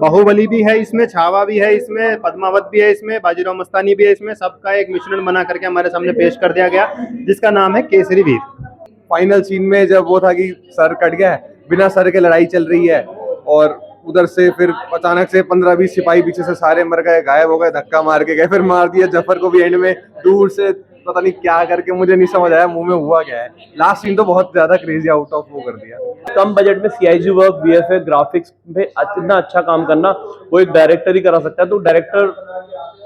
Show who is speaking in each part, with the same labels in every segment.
Speaker 1: बाहुबली भी है इसमें, छावा भी है इसमें, पद्मावत भी है इसमें, बाजीराव मस्तानी भी है इसमें। सबका एक मिश्रण बना करके हमारे सामने पेश कर दिया गया, जिसका नाम है केसरी वीर।
Speaker 2: फाइनल सीन में जब वो था कि सर कट गया है, बिना सर के लड़ाई चल रही है, और उधर से फिर अचानक से 15-20 सिपाही पीछे से सारे मर गए, गायब हो गए, धक्का मार के गए, फिर मार दिया जफर को भी एंड में दूर से, पता नहीं क्या करके, मुझे नहीं समझ आया मुंह में हुआ क्या है। लास्ट सीन तो बहुत ज्यादा क्रेजी आउट ऑफ वो कर दिया।
Speaker 3: कम बजट में सीआईजी वर्क, वीएफएक्स, ग्राफिक्स पे इतना अच्छा काम करना वो एक डायरेक्टर ही करा सकता है। तो डायरेक्टर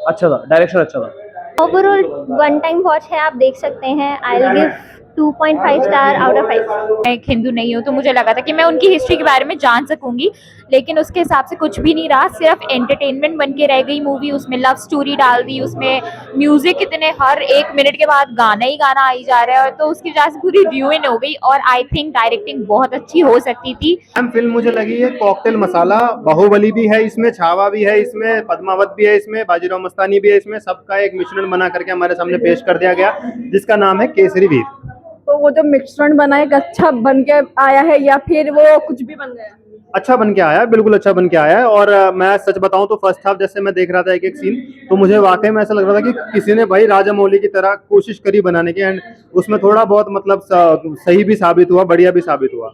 Speaker 3: अच्छा था, डायरेक्शन अच्छा था।
Speaker 4: ओवरऑल वन टाइम वॉच है, आप देख सकते हैं। I will give 2.5 star out of 5।
Speaker 5: मैं एक हिंदू नहीं हूँ, तो मुझे लगा था कि मैं उनकी हिस्ट्री के बारे में जान सकूंगी, लेकिन उसके हिसाब से कुछ भी नहीं रहा। सिर्फ एंटरटेनमेंट बन के रह गई मूवी। उसमें लव स्टोरी डाल दी, उसमें म्यूजिक इतने हर 1 मिनट के बाद गाना ही गाना आई जा रहा है, तो उसकी वजह से पूरी ड्यूइन हो गई। और आई थिंक डायरेक्टिंग बहुत अच्छी हो सकती थी।
Speaker 1: फिल्म मुझे लगी है कॉकटेल मसाला। बाहुबली भी है इसमें, छावा भी है इसमें, पद्मावत भी है इसमें, बाजीराव मस्तानी भी है इसमें। सबका एक मिश्रण बना करके हमारे सामने पेश कर दिया गया, जिसका नाम है केसरी वीर।
Speaker 6: तो वो जो मिश्रण बना है अच्छा बन के आया है या फिर वो कुछ भी बन गया?
Speaker 1: अच्छा बन के आया है, बिल्कुल अच्छा बन के आया है। और मैं सच बताऊं तो फर्स्ट हाफ जैसे मैं देख रहा था एक एक सीन, तो मुझे वाकई में ऐसा लग रहा था कि किसी ने भाई राजामौली की तरह कोशिश करी बनाने की, एंड उसमें थोड़ा बहुत मतलब सही भी साबित हुआ, बढ़िया भी साबित हुआ।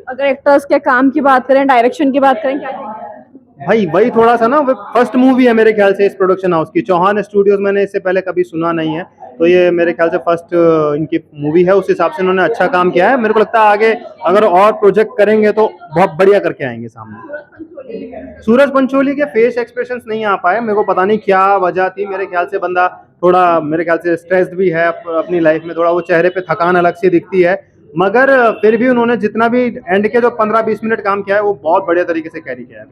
Speaker 6: अगर एक्टर्स के काम की बात करें, डायरेक्शन की बात करें, क्या कहेंगे?
Speaker 1: भाई वही थोड़ा सा ना, फर्स्ट मूवी है मेरे ख्याल से इस प्रोडक्शन हाउस की। चौहान स्टूडियोज मैंने इससे पहले कभी सुना नहीं है, तो ये मेरे ख्याल से फर्स्ट इनकी मूवी है। उस हिसाब से इन्होंने अच्छा काम किया है। मेरे को लगता है आगे अगर और प्रोजेक्ट करेंगे तो बहुत बढ़िया करके आएंगे सामने। सूरज पंचोली के फेस एक्सप्रेशंस नहीं आ पाए, मेरे को पता नहीं क्या वजह थी। मेरे ख्याल से बंदा थोड़ा, मेरे ख्याल से स्ट्रेस्ड भी है अपनी लाइफ में, थोड़ा वो चेहरे पे थकान अलग से दिखती है। मगर फिर भी उन्होंने जितना भी एंड के जो 15-20 मिनट काम किया है वो बहुत बढ़िया तरीके से कैरी किया है।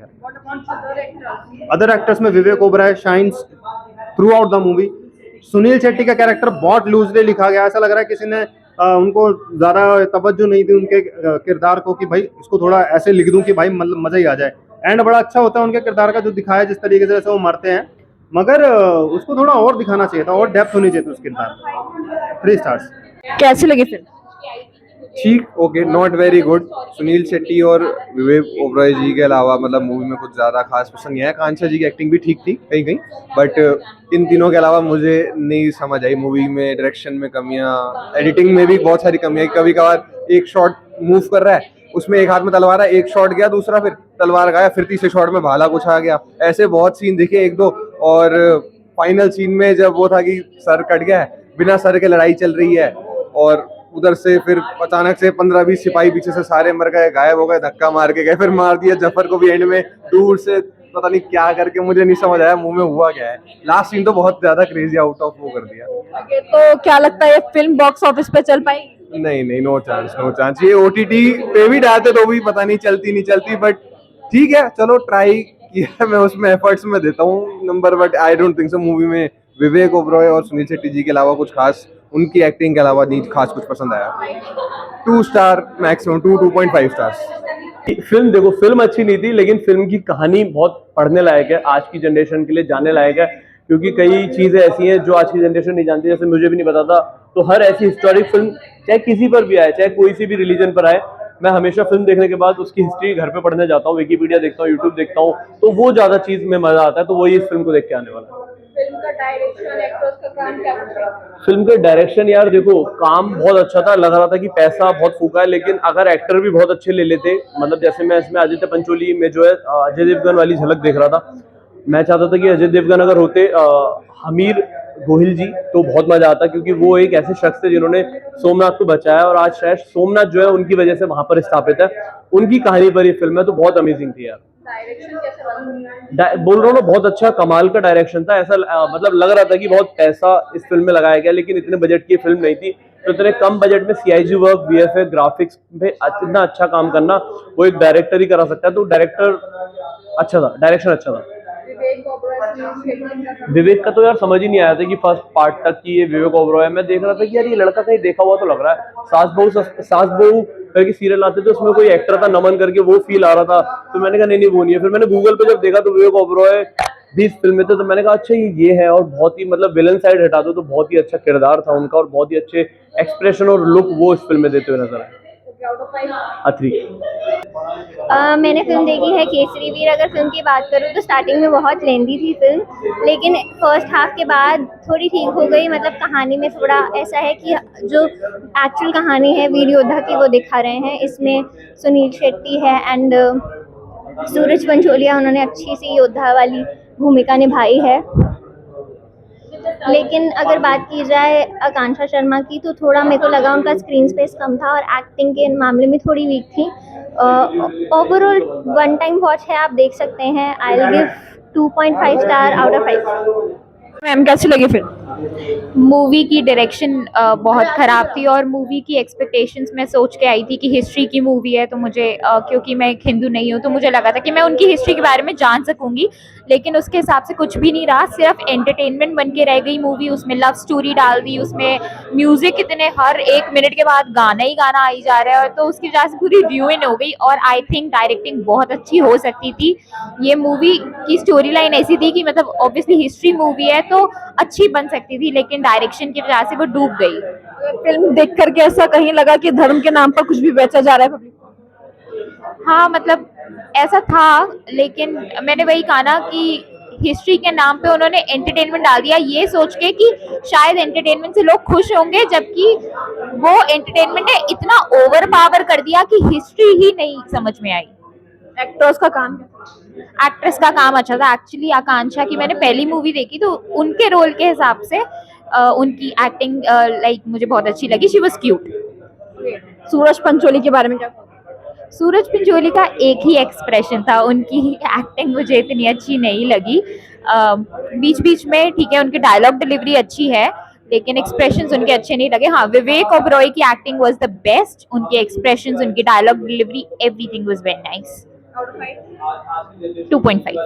Speaker 1: अदर एक्टर्स में Vivek Oberoi shines throughout the movie. Sunil Shetty का कैरेक्टर बहुत लूजली लिखा गया, ऐसा लग रहा है किसी ने उनको ज़्यादा तवज्जो नहीं दी उनके किरदार को, कि भाई इसको थोड़ा ऐसे लिख दूं कि भाई मतलब मज़ा ही आ जाए। एंड बड़ा अच्छा होता है उनके किरदार का, जो दिखाया जिस तरीके से वो मरते हैं, मगर उसको थोड़ा और दिखाना चाहिए था, और डेप्थ होनी चाहिए थी उस किरदार। 3 स्टार्स।
Speaker 6: कैसी लगी फिल्म?
Speaker 2: ठीक, okay, not very good. Sunil Shetty और विवेक ओबराय जी के अलावा मतलब मूवी में कुछ ज़्यादा खास पसंद नहीं आया। कांचा जी की एक्टिंग भी ठीक थी कहीं कहीं, बट इन तीनों के अलावा मुझे नहीं समझ आई मूवी में। डायरेक्शन में कमियां, एडिटिंग में भी बहुत सारी कमियां। कभी कभार एक शॉट मूव कर रहा है, उसमें एक हाथ में तलवार है, एक शॉट गया, दूसरा फिर तलवार गया, फिर तीसरे शॉट में भाला कुछ आ गया। ऐसे बहुत सीन दिखे 1-2। और फाइनल सीन में जब वो था कि सर कट गया है, बिना सर के लड़ाई चल रही है, और उधर से फिर अचानक से 15-20 सिपाही पीछे से सारे मर गए, गायब हो गए, धक्का मार के गए, फिर मार दिया जफर को भी एंड में दूर से, पता नहीं क्या करके, मुझे नहीं समझ आया मुंह में हुआ क्या है। लास्ट सीन तो बहुत ज्यादा क्रेजी आउट ऑफ वो कर दिया।
Speaker 6: तो क्या लगता है ये फिल्म बॉक्स ऑफिस पे चल पाएगी?
Speaker 2: नहीं, नो चांस, नो चांस। ये OTT पे भी डालते तो भी पता नहीं चलती नहीं चलती, बट ठीक है, चलो ट्राई किया, मैं उसमें एफर्ट्स में देता हूँ number, but I don't think so movie में विवेक ओबराय और सुनील शेट्टी जी के अलावा कुछ खास, उनकी एक्टिंग के अलावा नहीं खास कुछ पसंद आया। 2 स्टार मैक्सिमम, 2.5 स्टार्स।
Speaker 3: फिल्म देखो, फिल्म अच्छी नहीं थी, लेकिन फिल्म की कहानी बहुत पढ़ने लायक है, आज की जनरेशन के लिए जानने लायक है, क्योंकि कई चीजें ऐसी हैं जो आज की जनरेशन नहीं जानती, जैसे मुझे भी नहीं पता था। तो हर ऐसी हिस्टोरिक फिल्म, चाहे किसी पर भी आए, चाहे कोई सी भी रिलीजन पर आए, मैं हमेशा फिल्म देखने के बाद उसकी हिस्ट्री घर पे पढ़ने जाता हूँ, विकिपीडिया देखता हूँ, यूट्यूब देखता हूँ, तो वो ज्यादा चीज में मजा आता है। तो वही इस फिल्म को देख के आने वाला है।
Speaker 6: फिल्म का डायरेक्शन, एक्टर्स का काम क्या कुछ है?
Speaker 3: फिल्म के डायरेक्शन, यार देखो, काम बहुत अच्छा था। लग रहा था कि पैसा बहुत फूका है, लेकिन अगर एक्टर भी बहुत अच्छे ले लेते, मतलब जैसे मैं इसमें आदित्य पंचोली में जो है अजय देवगन वाली झलक देख रहा था। मैं चाहता था कि अजय देवगन अगर होते हमीर गोहिल जी, तो बहुत मजा आता, क्योंकि वो एक ऐसे शख्स थे जिन्होंने सोमनाथ को बचाया, और आज शायद सोमनाथ जो है उनकी वजह से वहां पर स्थापित है। उनकी कहानी पर ये फिल्म है, तो बहुत अमेजिंग थी यार।
Speaker 6: डायरेक्शन कैसा लगा?
Speaker 3: बोल रहा हूँ ना, बहुत अच्छा कमाल का डायरेक्शन था। ऐसा मतलब लग रहा था कि बहुत पैसा इस फिल्म में लगाया गया, लेकिन इतने बजट की फिल्म नहीं थी। तो इतने कम बजट में सीआईजी वर्क, वीएफएक्स, ग्राफिक्स पे इतना अच्छा काम करना वो एक डायरेक्टर ही करा सकता है। तो डायरेक्टर अच्छा था, डायरेक्शन अच्छा था। विवेक का तो यार समझ ही नहीं आया था कि फर्स्ट पार्ट तक की ये विवेक ओबराय है। मैं देख रहा था कि यार ये लड़का कहीं देखा हुआ तो लग रहा है। सास बहू करके सीरियल आते थे, उसमें कोई एक्टर था नमन करके, वो फील आ रहा था। तो मैंने कहा नहीं वो नहीं है। फिर मैंने गूगल पे जब देखा तो विवेक ओबराय भी इस फिल्म में थे, तो मैंने कहा अच्छा ये है। और बहुत ही मतलब विलन साइड हटा दो तो बहुत ही अच्छा किरदार था उनका, और बहुत ही अच्छे एक्सप्रेशन और लुक वो इस फिल्म में देते हुए नजर आए। 3।
Speaker 4: मैंने फिल्म देखी है केसरी वीर। अगर फिल्म की बात करूँ तो स्टार्टिंग में बहुत लेंदी थी फिल्म, लेकिन फर्स्ट हाफ के बाद थोड़ी ठीक हो गई। मतलब कहानी में थोड़ा ऐसा है कि जो एक्चुअल कहानी है वीर योद्धा की वो दिखा रहे हैं। इसमें सुनील शेट्टी है एंड सूरज पंचोलिया, उन्होंने अच्छी सी योद्धा वाली भूमिका निभाई है। लेकिन अगर बात की जाए आकांक्षा शर्मा की तो थोड़ा मेरे को लगा उनका स्क्रीन स्पेस कम था और एक्टिंग के मामले में थोड़ी वीक थी। ओवरऑल वन टाइम वॉच है, आप देख सकते हैं। I will give 2.5 star out of 5।
Speaker 6: Ma'am कैसी लगी फिल्म?
Speaker 5: मूवी की डायरेक्शन बहुत ख़राब थी और मूवी की एक्सपेक्टेशंस मैं सोच के आई थी कि हिस्ट्री की मूवी है, तो मुझे क्योंकि मैं एक हिंदू नहीं हूँ तो मुझे लगा था कि मैं उनकी हिस्ट्री के बारे में जान सकूंगी, लेकिन उसके हिसाब से कुछ भी नहीं रहा। सिर्फ एंटरटेनमेंट बन के रह गई मूवी। उसमें लव स्टोरी डाल दी, उसमें म्यूज़िक इतने हर एक मिनट के बाद गाना ही गाना आई जा रहा है, तो उसकी वजह से पूरी र्यूइन हो गई। और आई थिंक डायरेक्टिंग बहुत अच्छी हो सकती थी। ये मूवी की स्टोरी लाइन ऐसी थी कि मतलब ऑब्वियसली हिस्ट्री मूवी है तो अच्छी बन सकती थी, लेकिन डायरेक्शन की वजह से वो डूब गई।
Speaker 6: फिल्म देख करके ऐसा कहीं लगा कि धर्म के नाम पर कुछ भी बेचा जा रहा है पब्लिक को?
Speaker 5: हाँ, मतलब ऐसा था, लेकिन मैंने वही कहा ना कि हिस्ट्री के नाम पे उन्होंने एंटरटेनमेंट डाल दिया, ये सोच के कि शायद एंटरटेनमेंट से लोग खुश होंगे, जबकि वो एंटरटेनमेंट ने इतना ओवर पावर कर दिया कि हिस्ट्री ही नहीं समझ में आई।
Speaker 6: एक्टर्स का काम
Speaker 5: एक्ट्रेस का काम अच्छा था। एक्चुअली आकांक्षा की मैंने पहली मूवी देखी तो उनके रोल के हिसाब से उनकी एक्टिंग लाइक मुझे बहुत अच्छी लगी। She was cute.
Speaker 6: Sooraj Pancholi के बारे में क्या?
Speaker 5: सूरज पंचोली का एक ही एक्सप्रेशन था, उनकी एक्टिंग मुझे इतनी अच्छी नहीं लगी। बीच बीच में ठीक है, उनकी डायलॉग डिलीवरी अच्छी है, लेकिन एक्सप्रेशंस उनके अच्छे नहीं लगे। हाँ, विवेक ओबरॉय की एक्टिंग वाज द बेस्ट। उनके एक्सप्रेशंस, उनकी dialogue delivery, everything was very nice. 2.5।